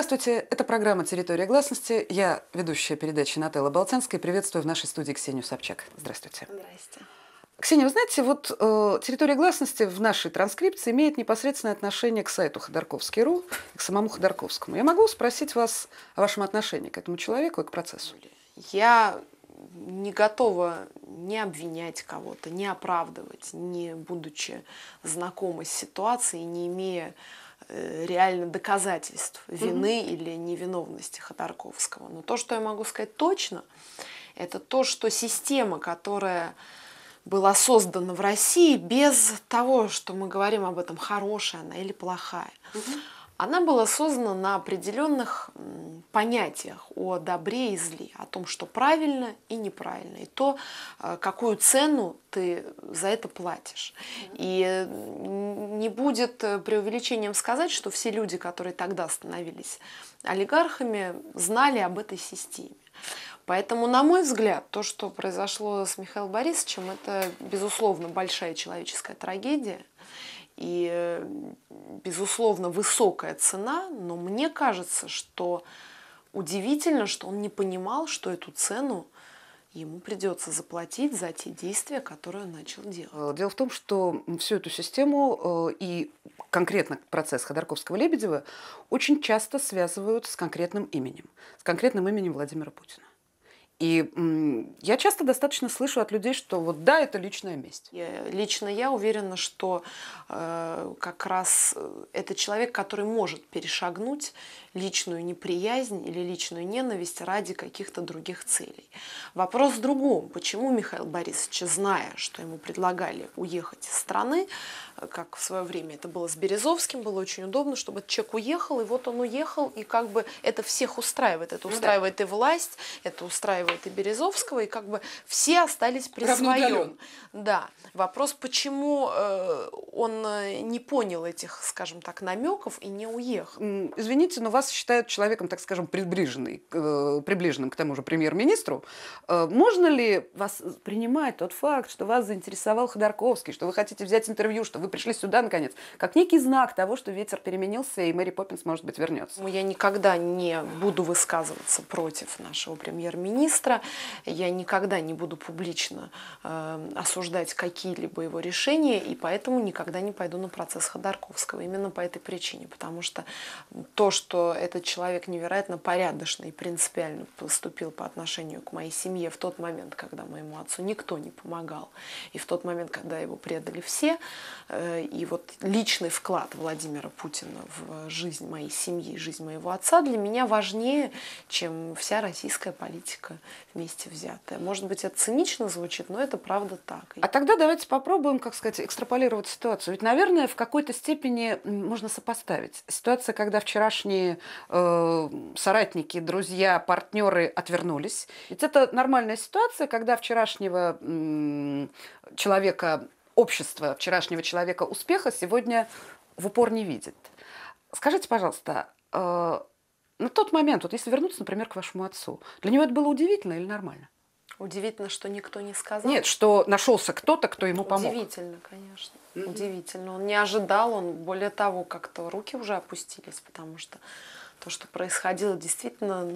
Здравствуйте, это программа «Территория гласности». Я ведущая передачи Нателла Болтянская. Приветствую в нашей студии Ксению Собчак. Здравствуйте. Здрасте. Ксения, вы знаете, вот «Территория гласности» в нашей транскрипции имеет непосредственное отношение к сайту Ходорковский.ру, к самому Ходорковскому. Я могу спросить вас о вашем отношении к этому человеку и к процессу? Я не готова не обвинять кого-то, не оправдывать, не будучи знакома с ситуацией, не имея реально доказательств вины или невиновности Ходорковского. Но то, что я могу сказать точно, это то, что система, которая была создана в России, без того, что мы говорим об этом, хорошая она или плохая, она была создана на определенных понятиях о добре и зле, о том, что правильно и неправильно, и то, какую цену ты за это платишь. И не будет преувеличением сказать, что все люди, которые тогда становились олигархами, знали об этой системе. Поэтому, на мой взгляд, то, что произошло с Михаилом Борисовичем, это, безусловно, большая человеческая трагедия. И, безусловно, высокая цена, но мне кажется, что удивительно, что он не понимал, что эту цену ему придется заплатить за те действия, которые он начал делать. Дело в том, что всю эту систему и конкретно процесс Ходорковского-Лебедева очень часто связывают с конкретным именем Владимира Путина. И я часто достаточно слышу от людей, что вот да, это личная месть. Лично я уверена, что как раз это человек, который может перешагнуть личную неприязнь или личную ненависть ради каких-то других целей. Вопрос в другом. Почему Михаил Борисович, зная, что ему предлагали уехать из страны, как в свое время это было с Березовским, было очень удобно, чтобы этот человек уехал, и вот он уехал, и как бы это всех устраивает. Это устраивает и власть, это устраивает и Березовского, и как бы все остались при своем. Да. Вопрос, почему он не понял этих, скажем так, намеков и не уехал. Извините, но вас считают человеком, так скажем, приближенным к тому же премьер-министру. Можно ли вас принимать тот факт, что вас заинтересовал Ходорковский, что вы хотите взять интервью, что вы пришли сюда, наконец, как некий знак того, что ветер переменился и Мэри Поппинс, может быть, вернется? Я никогда не буду высказываться против нашего премьер-министра. Я никогда не буду публично осуждать какие-либо его решения, и поэтому никогда не пойду на процесс Ходорковского. Именно по этой причине. Потому что то, что этот человек невероятно порядочно и принципиально поступил по отношению к моей семье в тот момент, когда моему отцу никто не помогал, и в тот момент, когда его предали все, и вот личный вклад Владимира Путина в жизнь моей семьи, жизнь моего отца для меня важнее, чем вся российская политика вместе взятая. Может быть, это цинично звучит, но это правда так. А тогда давайте попробуем, как сказать, экстраполировать ситуацию. Ведь, наверное, в какой-то степени можно сопоставить. Ситуация, когда вчерашние соратники, друзья, партнеры отвернулись. Ведь это нормальная ситуация, когда вчерашнего человека общество, вчерашнего человека успеха сегодня в упор не видит. Скажите, пожалуйста, на тот момент, вот если вернуться, например, к вашему отцу, для него это было удивительно или нормально? Удивительно, что никто не сказал. Нет, что нашелся кто-то, кто ему помог. Удивительно, конечно. Удивительно. Он не ожидал, он, более того, как-то руки уже опустились, потому что то, что происходило, действительно,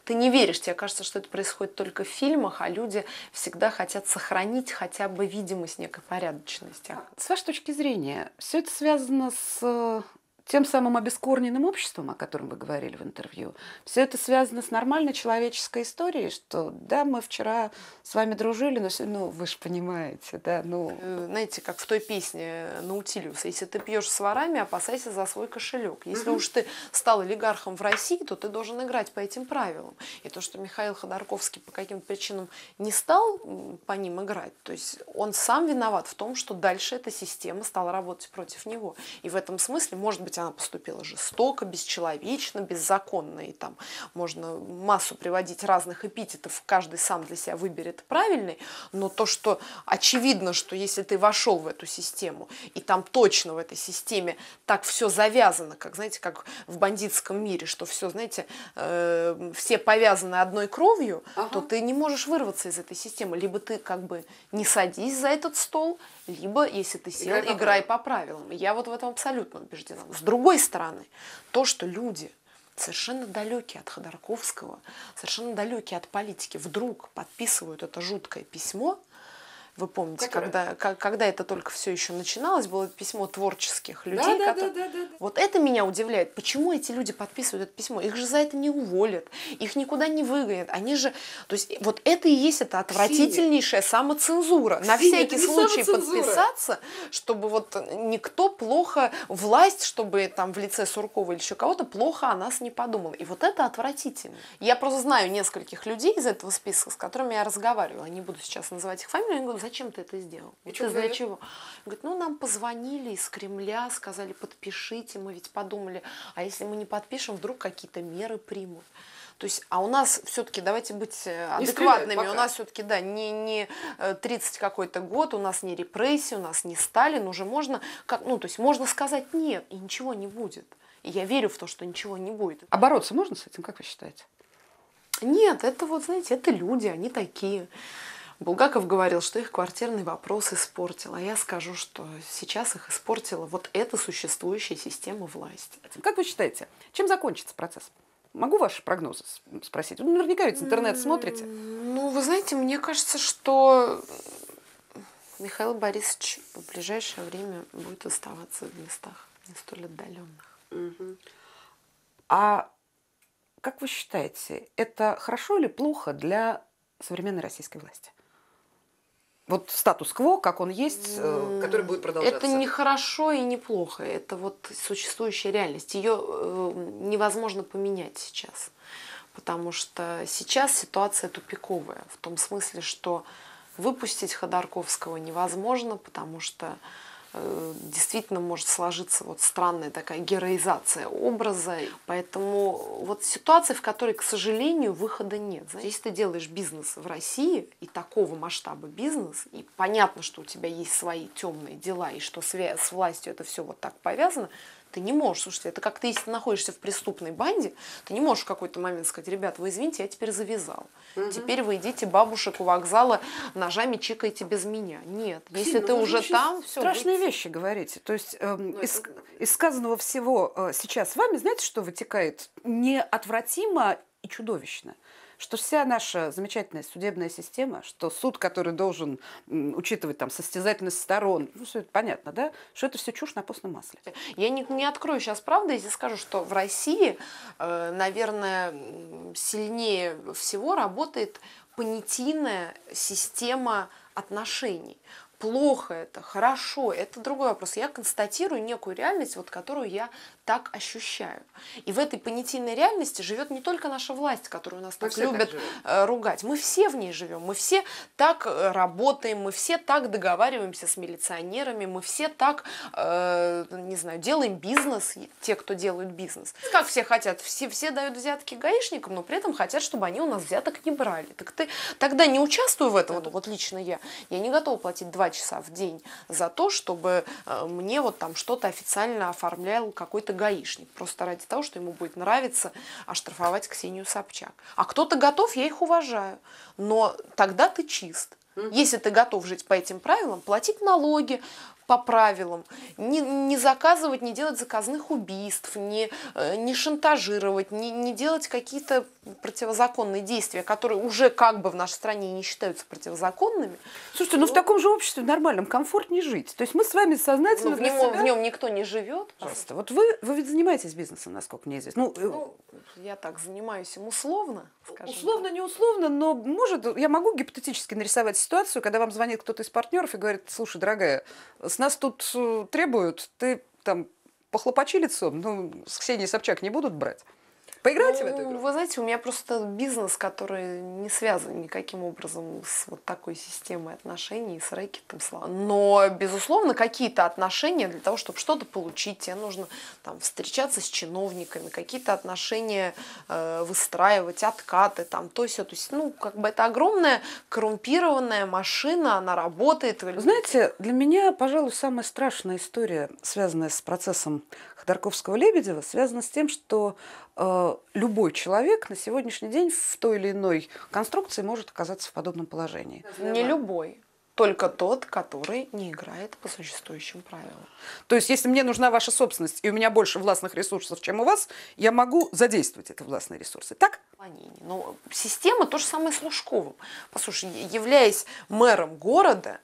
ты не веришь, тебе кажется, что это происходит только в фильмах, а люди всегда хотят сохранить хотя бы видимость некой порядочности. С вашей точки зрения, все это связано с тем самым обескорненным обществом, о котором вы говорили в интервью? Все это связано с нормальной человеческой историей, что да, мы вчера с вами дружили, но вы же понимаете, да, Знаете, как в той песне Наутилиуса: если ты пьешь с ворами, опасайся за свой кошелек. Если уж ты стал олигархом в России, то ты должен играть по этим правилам. И то, что Михаил Ходорковский по каким-то причинам не стал по ним играть, то есть он сам виноват в том, что дальше эта система стала работать против него. И в этом смысле, может быть, она поступила жестоко, бесчеловечно, беззаконно, и там можно массу приводить разных эпитетов, каждый сам для себя выберет правильный, но то, что очевидно, что если ты вошел в эту систему, и там точно в этой системе так все завязано, как, знаете, как в бандитском мире, что все, знаете, все повязаны одной кровью, то ты не можешь вырваться из этой системы. Либо ты как бы не садись за этот стол, либо, если ты сел, играй по правилам. Я вот в этом абсолютно убеждена. С другой стороны, то, что люди совершенно далекие от Ходорковского, совершенно далекие от политики, вдруг подписывают это жуткое письмо. Вы помните, когда это только все еще начиналось, было письмо творческих людей. Да. Вот это меня удивляет. Почему эти люди подписывают это письмо? Их же за это не уволят, их никуда не выгонят. Они же... То есть вот это и есть это отвратительнейшая самоцензура. На всякий случай подписаться, чтобы вот никто плохо, власть, чтобы там в лице Суркова или еще кого-то плохо о нас не подумал. И вот это отвратительно. Я просто знаю нескольких людей из этого списка, с которыми я разговаривала. Я не буду сейчас называть их фамилию. Я говорю, зачем ты это сделал? И ты для чего? Он говорит, ну нам позвонили из Кремля, сказали, подпишите, мы ведь подумали, а если мы не подпишем, вдруг какие-то меры примут. То есть, а у нас все-таки, давайте быть адекватными, у нас все-таки, да, не 30 какой-то год, у нас не репрессии, у нас не Сталин, уже можно, то есть можно сказать нет, и ничего не будет. И я верю в то, что ничего не будет. А бороться можно с этим, как вы считаете? Нет, это вот, знаете, это люди, они такие. Булгаков говорил, что их квартирный вопрос испортил, а я скажу, что сейчас их испортила вот эта существующая система власти. Как вы считаете, чем закончится процесс? Могу ваши прогнозы спросить? Вы наверняка ведь интернет смотрите. Ну, вы знаете, мне кажется, что Михаил Борисович в ближайшее время будет оставаться в местах не столь отдаленных. А как вы считаете, это хорошо или плохо для современной российской власти? Вот статус-кво, как он есть, который будет продолжаться. Это не хорошо и не плохо. Это вот существующая реальность. Ее невозможно поменять сейчас. Потому что сейчас ситуация тупиковая. В том смысле, что выпустить Ходорковского невозможно, потому что действительно может сложиться вот странная такая героизация образа. Поэтому вот ситуация, в которой, к сожалению, выхода нет. Если ты делаешь бизнес в России, и такого масштаба бизнес, и понятно, что у тебя есть свои темные дела, и что с властью это все вот так повязано, ты не можешь, слушайте, это как ты, если ты находишься в преступной банде, ты не можешь в какой-то момент сказать, ребят, вы извините, я теперь завязал. Теперь вы идите бабушек у вокзала ножами чикаете без меня. Нет, если ты уже там, все. Страшные вещи говорите. То есть из сказанного всего сейчас с вами, знаете, что вытекает неотвратимо и чудовищно? Что вся наша замечательная судебная система, что суд, который должен учитывать там состязательность сторон, ну, все это понятно, да, что это все чушь на постном масле. Я не открою сейчас правду, если скажу, что в России, наверное, сильнее всего работает понятийная система отношений. Плохо это, хорошо, это другой вопрос. Я констатирую некую реальность, вот, которую я так ощущаю. И в этой понятийной реальности живет не только наша власть, которую нас так любят ругать. Мы все в ней живем, мы все так работаем, мы все так договариваемся с милиционерами, мы все так, не знаю, делаем бизнес, те, кто делают бизнес. Как все хотят, все дают взятки гаишникам, но при этом хотят, чтобы они у нас взяток не брали. Так ты тогда не участвуй в этом, вот лично я не готова платить 2 часа в день за то, чтобы мне вот там что-то официально оформлял какой-то гаишник, просто ради того, что ему будет нравиться оштрафовать Ксению Собчак. А кто-то готов, я их уважаю, но тогда ты чист. Если ты готов жить по этим правилам, платить налоги по правилам, не заказывать, не делать заказных убийств, не шантажировать, не делать какие-то противозаконные действия, которые уже как бы в нашей стране не считаются противозаконными. Слушайте, ну в таком же обществе нормальном комфортнее жить. То есть мы с вами сознательно в нем никто не живет. Пожалуйста. Вот вы ведь занимаетесь бизнесом, насколько мне известно. Я так занимаюсь им условно, скажем. Условно, не условно, но я могу гипотетически нарисовать ситуацию, когда вам звонит кто-то из партнеров и говорит, слушай, дорогая, с нас тут требуют, ты там похлопочи лицом, ну, с Ксенией Собчак не будут брать. Поиграйте в эту игру? Вы знаете, у меня просто бизнес, который не связан никаким образом с вот такой системой отношений, с рэкетом. Но, безусловно, какие-то отношения для того, чтобы что-то получить, тебе нужно там встречаться с чиновниками, какие-то отношения выстраивать, откаты, там, то есть, ну, как бы это огромная коррумпированная машина, она работает. Знаете, для меня, пожалуй, самая страшная история, связанная с процессом Ходорковского-Лебедева, связана с тем, что любой человек на сегодняшний день в той или иной конструкции может оказаться в подобном положении. Не любой. только тот, который не играет по существующим правилам. То есть, если мне нужна ваша собственность, и у меня больше властных ресурсов, чем у вас, я могу задействовать эти властные ресурсы, так? Но система то же самое с Лужковым. Послушай, являясь мэром города,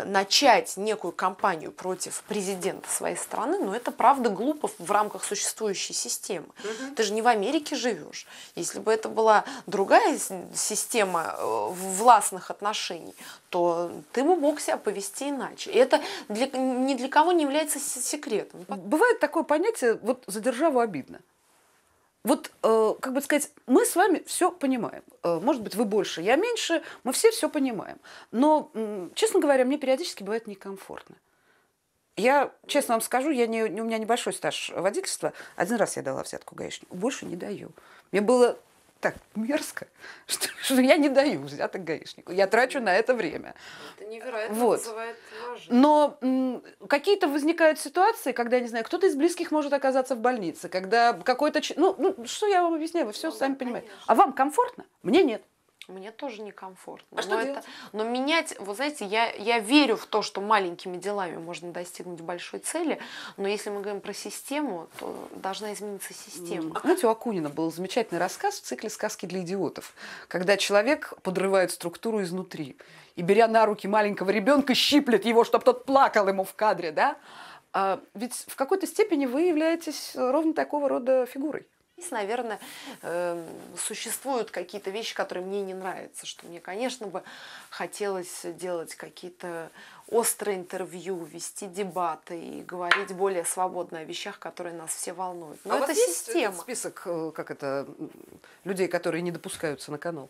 начать некую кампанию против президента своей страны, но это правда глупо в рамках существующей системы. Ты же не в Америке живешь. Если бы это была другая система властных отношений, то ты бы мог себя повести иначе. И это ни для кого не является секретом. Бывает такое понятие, вот за державу обидно. Вот, как бы сказать, мы с вами все понимаем. Может быть, вы больше, я меньше, мы все понимаем. Но, честно говоря, мне периодически бывает некомфортно. Я, честно вам скажу, у меня небольшой стаж водительства. Один раз я дала взятку гаишнику, больше не даю. Мне было так мерзко, что я не даю взяток гаишнику. Я трачу на это время. Это невероятно вызывает уважение. Но какие-то возникают ситуации, когда, я не знаю, кто-то из близких может оказаться в больнице, когда какой-то... что я вам объясняю, вы все сами понимаете. А вам комфортно? Мне нет. Мне тоже некомфортно. А что делать? Но менять, вы знаете, я верю в то, что маленькими делами можно достигнуть большой цели, но если мы говорим про систему, то должна измениться система. Знаете, у Акунина был замечательный рассказ в цикле «Сказки для идиотов», когда человек подрывает структуру изнутри и, беря на руки маленького ребенка, щиплет его, чтобы тот плакал ему в кадре, да? Ведь в какой-то степени вы являетесь ровно такого рода фигурой. Здесь, наверное, существуют какие-то вещи, которые мне не нравятся, что мне, конечно, бы хотелось делать какие-то острые интервью, вести дебаты и говорить более свободно о вещах, которые нас все волнуют. Но это система. Есть список, людей, которые не допускаются на канал?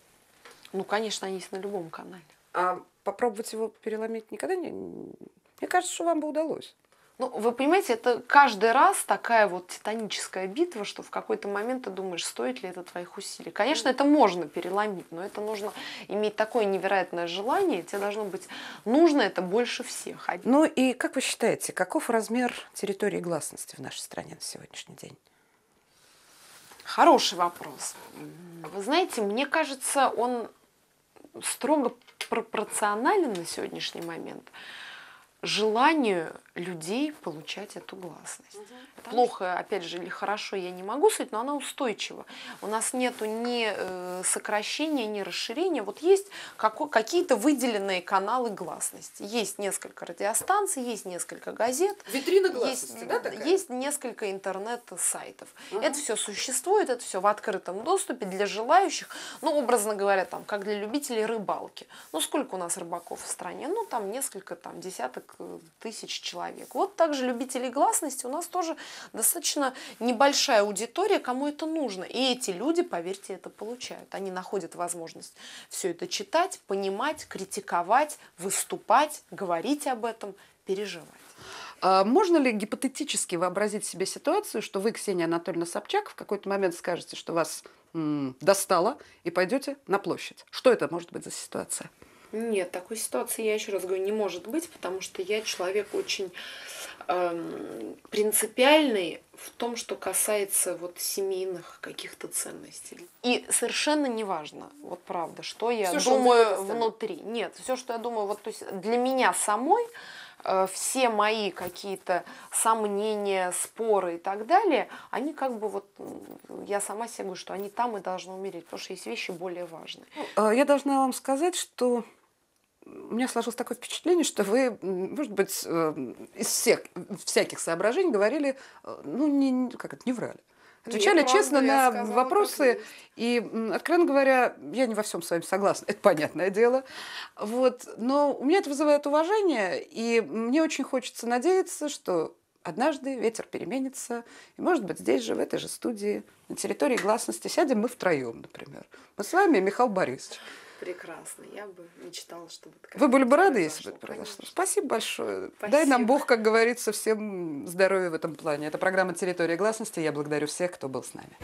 Ну, конечно, они есть на любом канале. А попробовать его переломить никогда не... Мне кажется, что вам бы удалось. Ну, вы понимаете, это каждый раз такая вот титаническая битва, что в какой-то момент ты думаешь, стоит ли это твоих усилий. Конечно, это можно переломить, но это нужно иметь такое невероятное желание, тебе должно быть нужно это больше всех. Ну и как вы считаете, каков размер территории гласности в нашей стране на сегодняшний день? Хороший вопрос. Вы знаете, мне кажется, он строго пропорционален на сегодняшний момент желанию людей получать эту гласность. Плохо, опять же, или хорошо, я не могу судить, но она устойчива. У нас нету ни сокращения, ни расширения. Вот есть какие-то выделенные каналы гласности. Есть несколько радиостанций, есть несколько газет. Витрина гласности, да, такая? Есть несколько интернет-сайтов. Это все существует, это все в открытом доступе для желающих. Ну, образно говоря, там, как для любителей рыбалки. Ну, сколько у нас рыбаков в стране? Ну, там несколько, десяток тысяч человек. Вот также любителей гласности у нас тоже достаточно небольшая аудитория, кому это нужно. И эти люди, поверьте, это получают. Они находят возможность все это читать, понимать, критиковать, выступать, говорить об этом, переживать. Можно ли гипотетически вообразить себе ситуацию, что вы, Ксения Анатольевна Собчак, в какой-то момент скажете, что вас достало, и пойдете на площадь? Что это может быть за ситуация? Нет, такой ситуации, я еще раз говорю, не может быть, потому что я человек очень принципиальный в том, что касается вот семейных каких-то ценностей. И совершенно неважно, вот правда, что я думаю внутри. Нет, все, что я думаю, вот то есть для меня самой все мои какие-то сомнения, споры и так далее, они как бы вот, я сама себе говорю, что они там и должны умереть, потому что есть вещи более важные. Я должна вам сказать, что у меня сложилось такое впечатление, что вы, может быть, из всяких соображений говорили, не врали. Отвечали честно на вопросы. И, откровенно говоря, я не во всем с вами согласна, это понятное дело. Вот. Но у меня это вызывает уважение, и мне очень хочется надеяться, что однажды ветер переменится, и, может быть, здесь же, в этой же студии, на территории гласности, сядем мы втроем, например. Мы с вами и Михаил Борисович. Прекрасно. Я бы мечтала, чтобы это Вы были бы рады, если бы это произошло? Спасибо большое. Спасибо. Дай нам Бог, как говорится, всем здоровья в этом плане. Это программа «Территория гласности». Я благодарю всех, кто был с нами.